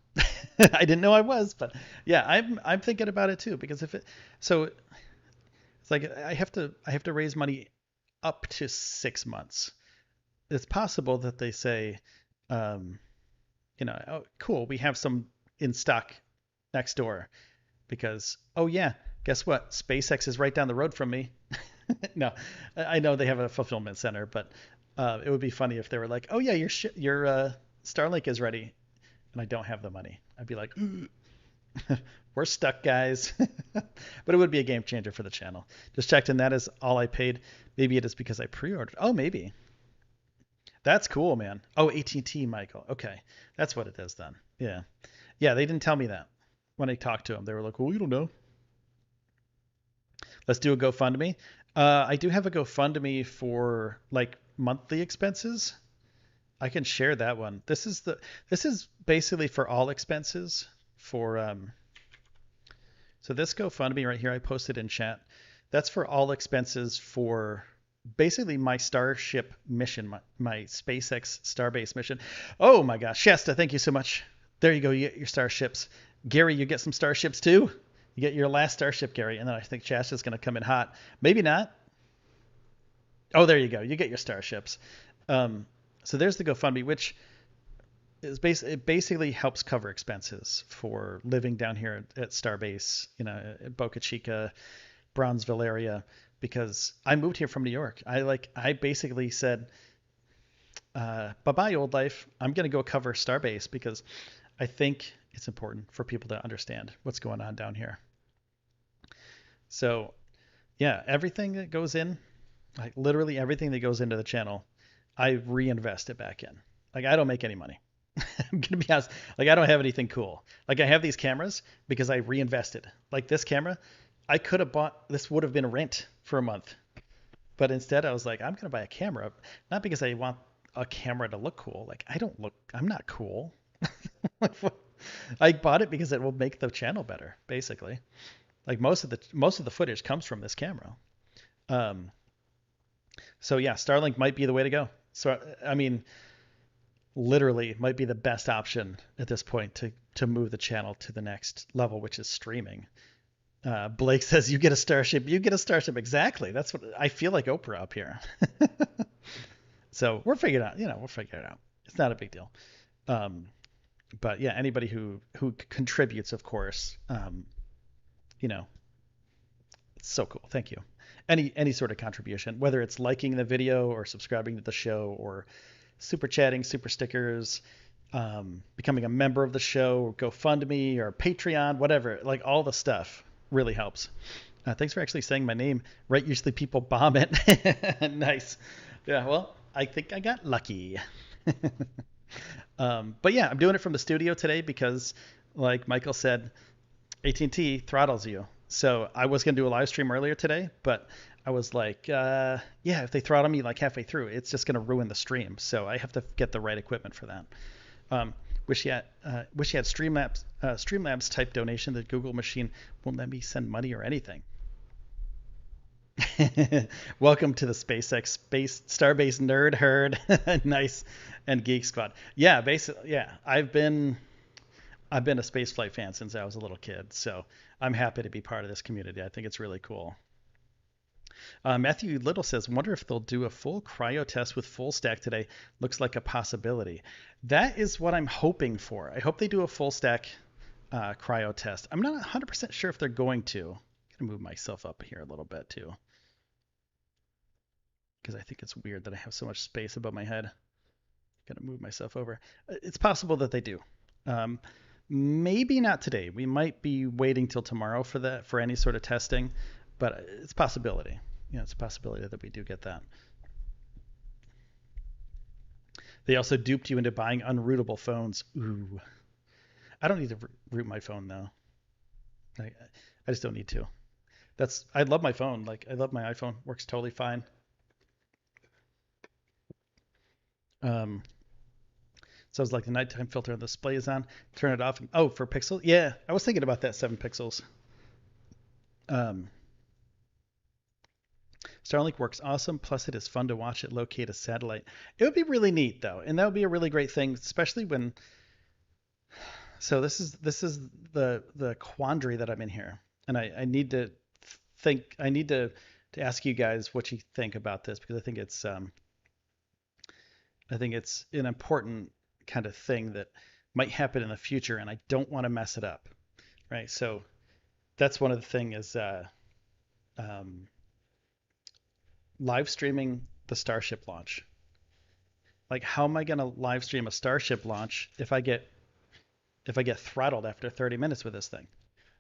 I didn't know I was, but yeah, I'm thinking about it too because if it so it's like I have to raise money up to 6 months. It's possible that they say, um, oh, cool, we have some in stock next door because oh yeah, guess what? SpaceX is right down the road from me. No, I know they have a fulfillment center, but it would be funny if they were like, oh yeah, your Starlink is ready, and I don't have the money. I'd be like, we're stuck, guys. But it would be a game changer for the channel. Just checked, and that is all I paid. Maybe it is because I pre-ordered. Oh, maybe. That's cool, man. Oh, AT&T, Michael. Okay, that's what it is then. Yeah, yeah. They didn't tell me that when I talked to them. They were like, well, we don't know. Let's do a GoFundMe. I do have a GoFundMe for like monthly expenses. I can share that one. This is basically for all expenses for so this GoFundMe right here, I posted in chat. That's for all expenses for basically my Starship mission, my SpaceX Starbase mission. Oh my gosh, Shasta, thank you so much. There you go, you get your starships. Gary, you get some starships too? You get your last Starship, Gary, and then I think Shasta's going to come in hot. Maybe not. Oh, there you go. You get your starships. So there's the GoFundMe, which is it basically helps cover expenses for living down here at Starbase, at Boca Chica, Bronzeville area, because I moved here from New York. I basically said, bye-bye, old life. I'm going to go cover Starbase because I think it's important for people to understand what's going on down here. So yeah, everything that goes in, like literally everything that goes into the channel, I reinvest it back in. Like I don't make any money. I'm gonna be honest. Like I don't have anything cool. Like I have these cameras because I reinvested. Like this camera, I could have bought. This would have been rent for a month, but instead I was like, I'm gonna buy a camera, not because I want a camera to look cool. Like I'm not cool. I bought it because it will make the channel better, basically. Like most of the footage comes from this camera. So yeah, Starlink might be the way to go. So I mean, literally, it might be the best option at this point to move the channel to the next level, which is streaming. Blake says, "You get a Starship, you get a Starship." Exactly. That's what I feel like Oprah up here. So we're figuring it out. We'll figure it out. It's not a big deal. But yeah, anybody who contributes, of course, it's so cool. Thank you. Any sort of contribution, whether it's liking the video or subscribing to the show or super chatting, super stickers, becoming a member of the show, or GoFundMe or Patreon, whatever, like all the stuff really helps. Thanks for actually saying my name right. Usually people bomb it. Nice. Yeah, well, I think I got lucky. But yeah, I'm doing it from the studio today because, like Michael said, AT&T throttles you. So I was going to do a live stream earlier today, but I was like, yeah, if they throttle me like halfway through, it's just going to ruin the stream. So I have to get the right equipment for that. Wish you had Streamlabs type donation. The Google machine won't let me send money or anything. Welcome to the SpaceX Starbase nerd herd. Nice. And Geek Squad. Yeah, basically, yeah. I've been a spaceflight fan since I was a little kid, so I'm happy to be part of this community. I think it's really cool. Matthew Little says, wonder if they'll do a full cryo test with full stack today. Looks like a possibility. That is what I'm hoping for. I hope they do a full stack cryo test. I'm not 100% sure if they're going to. I'm going to move myself up here a little bit too, because I think it's weird that I have so much space above my head. Got to move myself over. It's possible that they do. Maybe not today. We might be waiting till tomorrow for any sort of testing, but it's a possibility. Yeah, it's a possibility that we do get that. They also duped you into buying unrootable phones. Ooh. I don't need to root my phone though. I just don't need to. I love my phone. Like I love my iPhone. Works totally fine. So it's like the nighttime filter on the display is on. Turn it off. And, oh, for pixels? Yeah, I was thinking about that 7 pixels. Um, Starlink works awesome. Plus, it is fun to watch it locate a satellite. It would be really neat though, and that would be a really great thing, especially when. So this is the quandary that I'm in here, and I need to think. I need to ask you guys what you think about this because I think it's an important kind of thing that might happen in the future, and I don't want to mess it up, right? So that's one of the things is um, live streaming the Starship launch. Like, how am I going to live stream a Starship launch if I get throttled after 30 minutes with this thing?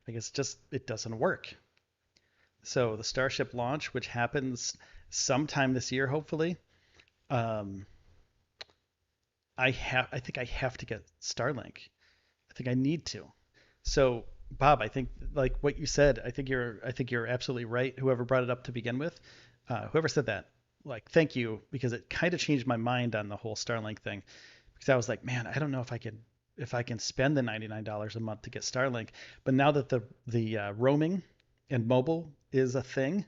Like, it doesn't work. So the Starship launch, which happens sometime this year, hopefully, um, I think I have to get Starlink. I think I need to. So Bob, I think like what you said, I think you're absolutely right. Whoever brought it up to begin with, whoever said that, like thank you because it kind of changed my mind on the whole Starlink thing. Because I was like, man, I don't know if I can spend the $99 a month to get Starlink. But now that the roaming and mobile is a thing,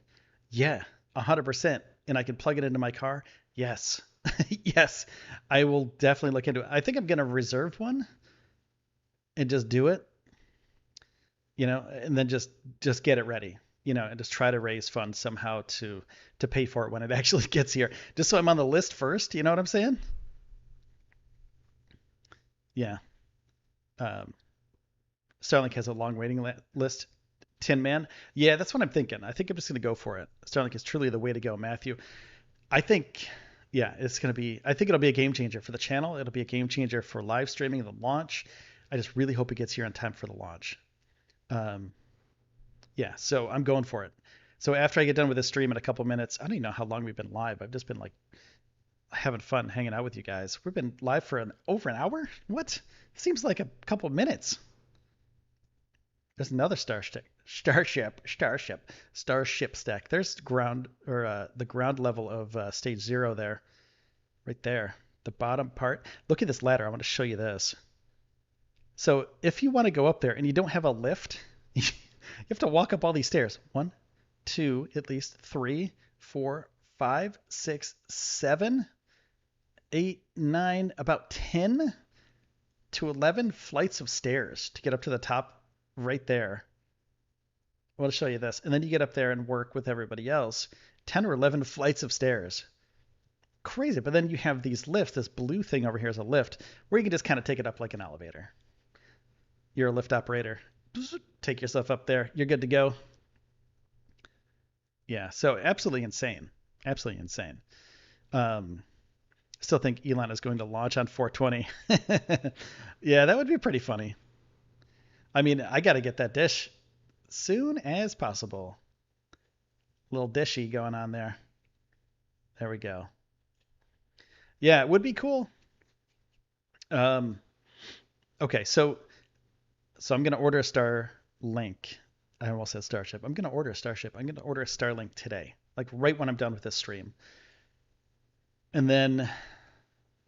yeah, 100%, and I can plug it into my car. Yes, yes, I will definitely look into it. I think I'm gonna reserve one and just do it, and then just get it ready, and just try to raise funds somehow to pay for it when it actually gets here. Just so I'm on the list first. You know what I'm saying? Yeah. Um, Starlink has a long waiting list. Tin Man. Yeah, that's what I'm thinking. I think I'm just gonna go for it. Starlink is truly the way to go, Matthew. I think, yeah, it's gonna be. I think it'll be a game changer for the channel. It'll be a game changer for live streaming the launch. I just really hope it gets here in time for the launch. Um, yeah, so I'm going for it. So after I get done with this stream in a couple minutes, I don't even know how long we've been live. I've just been like having fun hanging out with you guys. We've been live for over an hour. What? Seems like a couple minutes. There's another Starship stack. There's ground or the ground level of stage 0 there, right there. The bottom part. Look at this ladder. I want to show you this. So if you want to go up there and you don't have a lift, you have to walk up all these stairs. 1, 2, at least 3, 4, 5, 6, 7, 8, 9, about 10 to 11 flights of stairs to get up to the top right there. I want to show you this. And then you get up there and work with everybody else. 10 or 11 flights of stairs. Crazy. But then you have these lifts. This blue thing over here is a lift where you can just kind of take it up like an elevator. You're a lift operator. Take yourself up there. You're good to go. Yeah, so absolutely insane. Absolutely insane. Still think Elon is going to launch on 420. Yeah, that would be pretty funny. I mean, I got to get that dish soon as possible. Little dishy going on there. There we go. Yeah, it would be cool. Okay, so I'm gonna order a Starlink. I almost said Starship. I'm gonna order a Starship. I'm gonna order a Starlink today, like right when I'm done with this stream, and then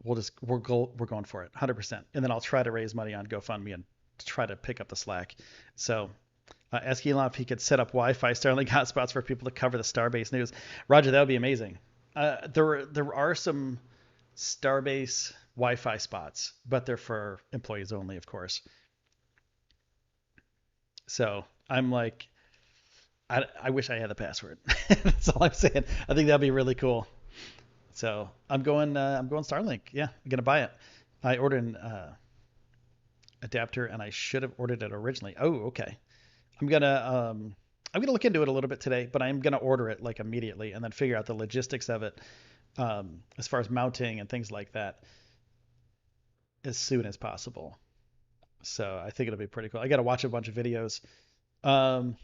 we're going for it, 100%. And then I'll try to raise money on GoFundMe and try to pick up the slack. So ask Elon if he could set up Wi-Fi Starlink hotspots for people to cover the Starbase news. Roger, that would be amazing. There are some Starbase Wi-Fi spots, but they're for employees only, of course. So I'm like, I wish I had the password. That's all I'm saying. I think that'd be really cool. So I'm going Starlink. Yeah, I'm gonna buy it. I ordered an adapter, and I should have ordered it originally. Oh, okay. I'm gonna look into it a little bit today, but I'm gonna order it like immediately, and then figure out the logistics of it, as far as mounting and things like that, as soon as possible. So I think it'll be pretty cool. I got to watch a bunch of videos. Um,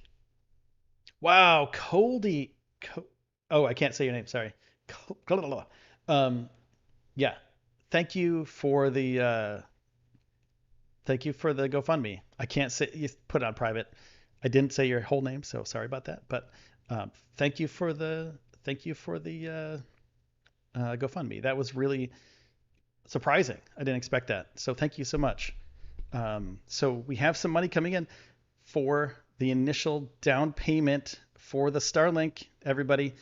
wow, Coldy, Oh, I can't say your name. Sorry. Um, yeah. Thank you for the GoFundMe. I can't say you put it on private. I didn't say your whole name, so sorry about that. But thank you for the GoFundMe. That was really surprising. I didn't expect that. So thank you so much. So we have some money coming in for the initial down payment for the Starlink, everybody,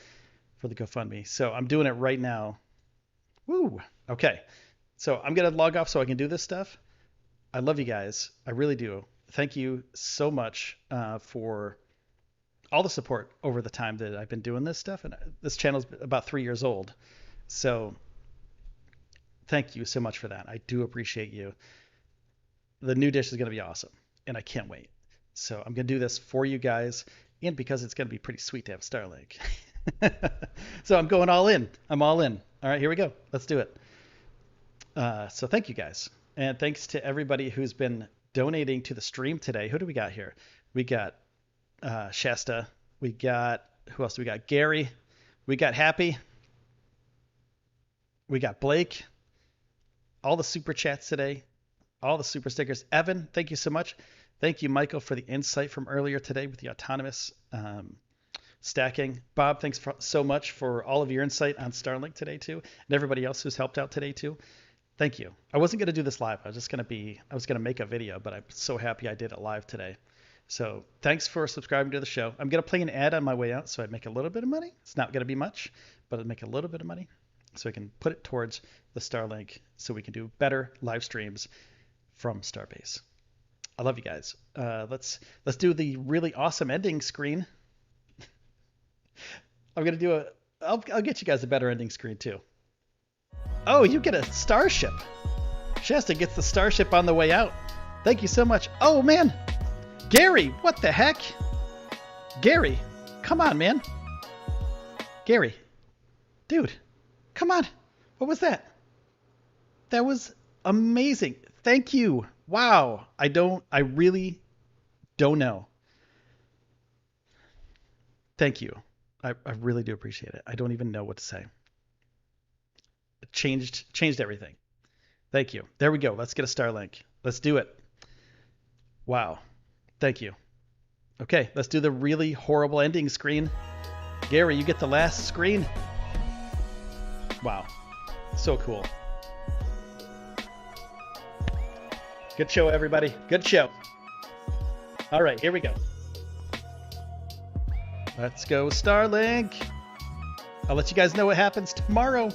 for the GoFundMe. So I'm doing it right now. Woo. Okay. So I'm going to log off so I can do this stuff. I love you guys. I really do. Thank you so much for all the support over the time that I've been doing this stuff. And this channel's about 3 years old. So thank you so much for that. I do appreciate you. The new dish is going to be awesome, and I can't wait. So I'm going to do this for you guys, and because it's going to be pretty sweet to have Starlink. So I'm going all in. I'm all in. All right, here we go. Let's do it. So thank you guys. And thanks to everybody who's been donating to the stream today. Who do we got here? We got Shasta. We got, who else do we got? Gary. We got Happy. We got Blake. All the super chats today. All the super stickers. Evan, thank you so much. Thank you, Michael, for the insight from earlier today with the autonomous stacking. Bob, thanks so much for all of your insight on Starlink today too, and everybody else who's helped out today too. Thank you. I wasn't going to do this live. I was going to make a video, but I'm so happy I did it live today. So thanks for subscribing to the show. I'm going to play an ad on my way out so I make a little bit of money. It's not going to be much, but I'll make a little bit of money so I can put it towards the Starlink so we can do better live streams from Starbase. I love you guys. Let's do the really awesome ending screen. I'm going to do I'll get you guys a better ending screen too. Oh, you get a Starship. Shasta gets the Starship on the way out. Thank you so much. Oh, man. Gary, what the heck? Gary, come on, man. Gary, dude, come on. What was that? That was amazing. Thank you. Wow. I really don't know. Thank you. I really do appreciate it. I don't even know what to say. It changed everything. Thank you. There we go. Let's get a Starlink. Let's do it. Wow. Thank you. Okay, let's do the really horrible ending screen. Gary, you get the last screen. Wow. So cool. Good show, everybody. Good show. All right, here we go. Let's go, Starlink. I'll let you guys know what happens tomorrow.